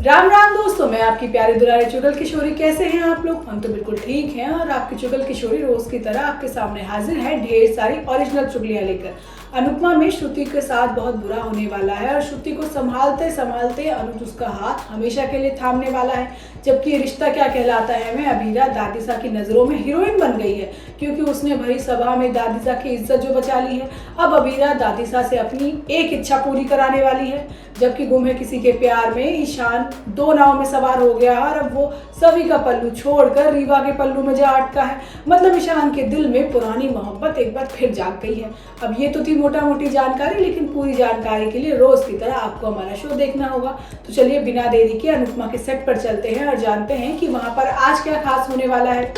राम राम दोस्तों, मैं आपकी प्यारी दुलारी चुगल किशोरी। कैसे हैं आप लोग? हम तो बिल्कुल ठीक हैं और आपकी चुगल किशोरी रोज की तरह आपके सामने हाजिर है ढेर सारी ओरिजिनल चुगलियां लेकर। अनुपमा में श्रुति के साथ बहुत बुरा होने वाला है और श्रुति को संभालते संभालते अनुज उसका हाथ हमेशा के लिए थामने वाला है। जबकि रिश्ता क्या कहलाता है में अबीरा दादीसा की नजरों में हीरोइन बन गई है, क्योंकि उसने भरी सभा में दादीसा की इज्जत जो बचा ली है। अब अबीरा दादीसा से अपनी एक इच्छा पूरी कराने वाली है। जबकि गुम है किसी के प्यार में ईशान दो नाव में सवार हो गया और अब वो सभी का पल्लू छोड़कर रीवा के पल्लू में जा अटका है। मतलब ईशान के दिल में पुरानी मोहब्बत एक बार फिर जाग गई है। अब ये तो थी मोटा मोटी जानकारी, लेकिन पूरी जानकारी के लिए रोज की तरह आपको हमारा शो देखना होगा। तो चलिए बिना देरी के अनुपमा के सेट पर चलते हैं और जानते हैं कि वहां पर आज क्या खास होने वाला है।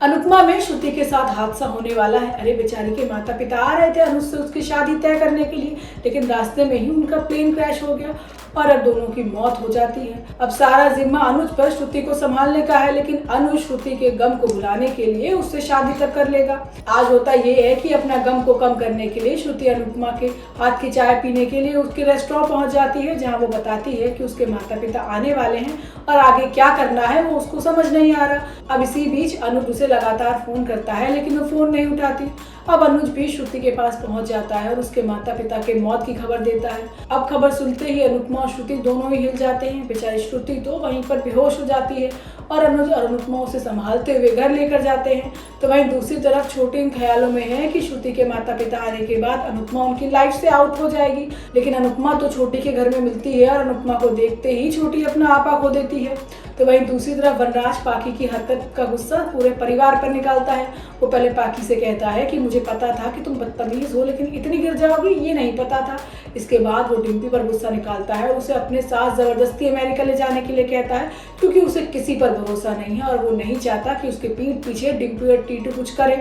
अनुपमा में श्रुति के साथ हादसा होने वाला है। अरे बेचारी के माता पिता आ रहे थे अनुज से उसकी शादी तय करने के लिए, लेकिन रास्ते में ही उनका प्लेन क्रैश हो गया और अब दोनों की मौत हो जाती है। अब सारा जिम्मा अनुज पर श्रुति को संभालने का है, लेकिन अनुज श्रुति के गम को भुलाने के लिए उससे शादी तक कर लेगा। आज होता ये है कि अपना गम को कम करने के लिए श्रुति अनुपमा के हाथ की चाय पीने के लिए उसके रेस्टोरेंट पहुंच जाती है, जहां वो बताती है कि उसके माता पिता आने वाले हैं और आगे क्या करना है वो उसको समझ नहीं आ रहा। अब इसी बीच अनुज उसे लगातार फोन करता है, लेकिन वो फोन नहीं उठाती। अब अनुज भी श्रुति के पास पहुंच जाता है और उसके माता पिता के मौत की खबर देता है। अब खबर सुनते ही अनुपमा और श्रुति दोनों ही हिल जाते हैं। बेचारी श्रुति तो वहीं पर बेहोश हो जाती है और अनुज और अनुपमा उसे संभालते हुए घर लेकर जाते हैं। तो वहीं दूसरी तरफ छोटे इन ख्यालों में है कि श्रुति के माता पिता आने के बाद अनुपमा उनकी लाइफ से आउट हो जाएगी, लेकिन अनुपमा तो छोटी के घर में मिलती है और अनुपमा को देखते ही छोटी अपना आपा खो देती है। तो वहीं दूसरी तरफ वनराज पाखी की हरकत का गुस्सा पूरे परिवार पर निकालता है। वो पहले पाखी से कहता है कि मुझे पता था कि तुम बदतमीज हो, लेकिन इतनी गिर जाओगी ये नहीं पता था। इसके बाद वो डिम्पी पर गुस्सा निकालता है और उसे अपने साथ जबरदस्ती अमेरिका ले जाने के लिए कहता है, क्योंकि उसे किसी पर भरोसा नहीं है और वो नहीं चाहता कि उसके पीठ पीछे डिम्पी और टीटू कुछ करे।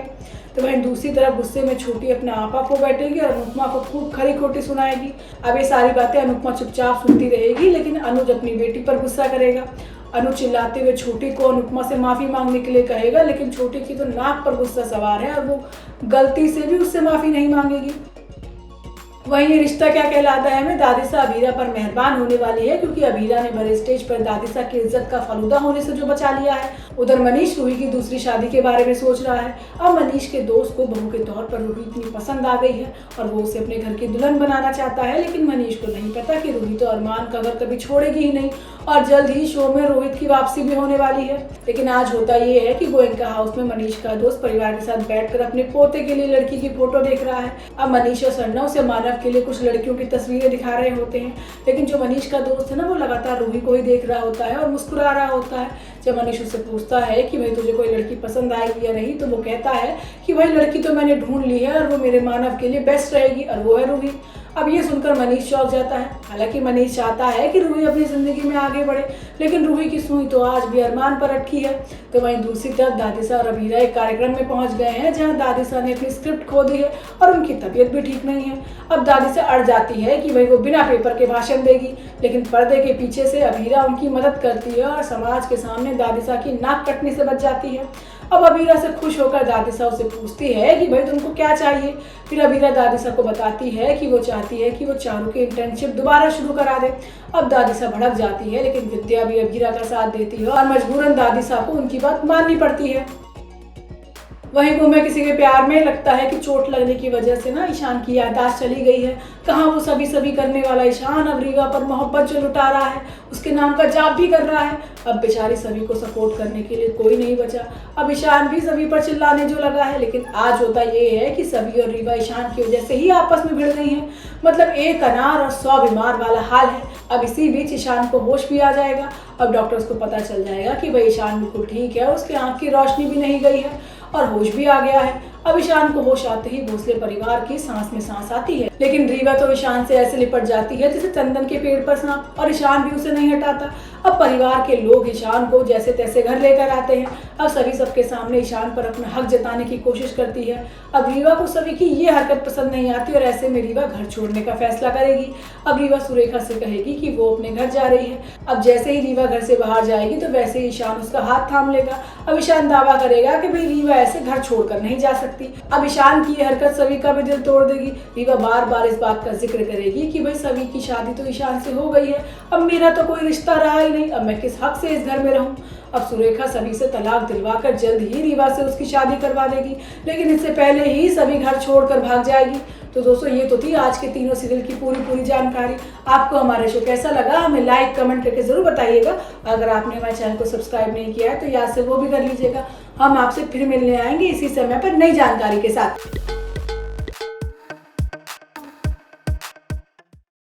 तो वहीं दूसरी तरफ गुस्से में छोटी अपने आपा को बैठेगी और अनुपमा को खूब खरी खोटी सुनाएगी। अब ये सारी बातें अनुपमा चुपचाप सुनती रहेगी, लेकिन अनुज अपनी बेटी पर गुस्सा करेगा। अनुज चिल्लाते हुए छोटी को अनुपमा से माफी मांगने के लिए कहेगा, लेकिन छोटी की तो नाक पर गुस्सा सवार है और वो गलती से भी उससे माफी नहीं मांगेगी। वहीं ये रिश्ता क्या कहलाता है में दादीसा अबीरा पर मेहरबान होने वाली है, क्योंकि अबीरा ने बड़े स्टेज पर दादीसा की इज्जत का फलूदा होने से जो बचा लिया है। उधर मनीष रूही की दूसरी शादी के बारे में सोच रहा है। अब मनीष के दोस्त को बहू के तौर पर रूही इतनी पसंद आ गई है और वो उसे अपने घर की दुल्हन बनाना चाहता है, लेकिन मनीष को नहीं पता कि रूही तो अरमान का घर कभी छोड़ेगी ही नहीं और जल्द ही शो में रोहित की वापसी भी होने वाली है। लेकिन आज होता ये है कि गोयनका हाउस में मनीष का दोस्त परिवार के साथ बैठकर अपने पोते के लिए लड़की की फोटो देख रहा है। अब मनीष और सरना उसे मानव के लिए कुछ लड़कियों की तस्वीरें दिखा रहे होते हैं, लेकिन जो मनीष का दोस्त है ना, वो लगातार रूही को ही देख रहा होता है और मुस्कुरा रहा होता है। जब मनीष उससे पूछता है कि भाई तुझे कोई लड़की पसंद आएगी या नहीं, तो वो कहता है कि भाई लड़की तो मैंने ढूंढ ली है और वो मेरे मानव के लिए बेस्ट रहेगी और वो है रूही। अब ये सुनकर मनीष चौंक जाता है। हालांकि मनीष चाहता है कि रूही अपनी जिंदगी में आगे बढ़े, लेकिन रूही की सुई तो आज भी अरमान पर अटकी है। तो वहीं दूसरी तरफ दादीसा और अबीरा एक कार्यक्रम में पहुंच गए हैं, जहां दादीसा ने अपनी स्क्रिप्ट खो दी है और उनकी तबीयत भी ठीक नहीं है। अब दादीसा अड़ जाती है कि भाई वो बिना पेपर के भाषण देगी, लेकिन पर्दे के पीछे से अबीरा उनकी मदद करती है और समाज के सामने दादीसा की नाक कटने से बच जाती है। अब अबीरा से खुश होकर दादीसा उसे पूछती है कि भाई तुमको क्या चाहिए। फिर अबीरा दादीसा को बताती है कि वो चाहती है कि वो चारू की इंटर्नशिप दोबारा शुरू करा दे। अब दादीसा भड़क जाती है, लेकिन विद्या भी अबीरा का साथ देती है और मजबूरन दादीसा को उनकी बात माननी पड़ती है। वहीं गुम है किसी के प्यार में लगता है कि चोट लगने की वजह से ना ईशान की याददाश्त चली गई है। कहाँ वो सभी सभी करने वाला ईशान अब रीवा पर मोहब्बत जो लुटा रहा है, उसके नाम का जाप भी कर रहा है। अब बेचारी सभी को सपोर्ट करने के लिए कोई नहीं बचा। अब ईशान भी सभी पर चिल्लाने जो लगा है, लेकिन आज होता ये है कि सभी और रीवा ईशान की वजह से ही आपस में भिड़ गई हैं। मतलब एक अनार और 100 बीमार वाला हाल है। अब इसी बीच ईशान को होश भी आ जाएगा। अब डॉक्टर्स को पता चल जाएगा कि भाई ईशान बिल्कुल ठीक है, उसके आंख की रोशनी भी नहीं गई है और होश भी आ गया है। अब ईशान को होश आते ही भोसले परिवार की सांस में सांस आती है, लेकिन रीवा तो ईशान से ऐसे लिपट जाती है जैसे चंदन के पेड़ पर सांप, और ईशान भी उसे नहीं हटाता। अब परिवार के लोग ईशान को जैसे तैसे घर लेकर आते हैं। अब सभी सबके सामने ईशान पर अपना हक जताने की कोशिश करती है। अब रीवा को सभी की ये हरकत पसंद नहीं आती और ऐसे में रीवा घर छोड़ने का फैसला करेगी। अब रीवा सुरेखा से कहेगी कि वो अपने घर जा रही है। अब जैसे ही रीवा घर से बाहर जाएगी तो वैसे ही ईशान उसका हाथ थाम लेगा। अब ईशान दावा करेगा कि भाई रीवा ऐसे घर छोड़कर नहीं जा सकती। सकती। अब ईशान की ये हरकत सभी का भी दिल तोड़ देगी। रीवा बार बार इस बात का जिक्र करेगी कि भाई सभी की शादी तो ईशान से हो गई है, अब मेरा तो कोई रिश्ता रहा ही नहीं, अब मैं किस हक से इस घर में रहूं। अब सुरेखा सभी से तलाक दिलवाकर जल्द ही रीवा से उसकी शादी करवा देगी, लेकिन इससे पहले ही सभी घर छोड़कर भाग जाएगी। तो दोस्तों ये तो थी आज के तीनों सीरियल की पूरी जानकारी। आपको हमारा शो कैसा लगा हमें लाइक कमेंट करके जरूर बताइएगा। अगर आपने हमारे चैनल को सब्सक्राइब नहीं किया है तो याद से वो भी कर लीजिएगा। हम आपसे फिर मिलने आएंगे इसी समय पर नई जानकारी के साथ।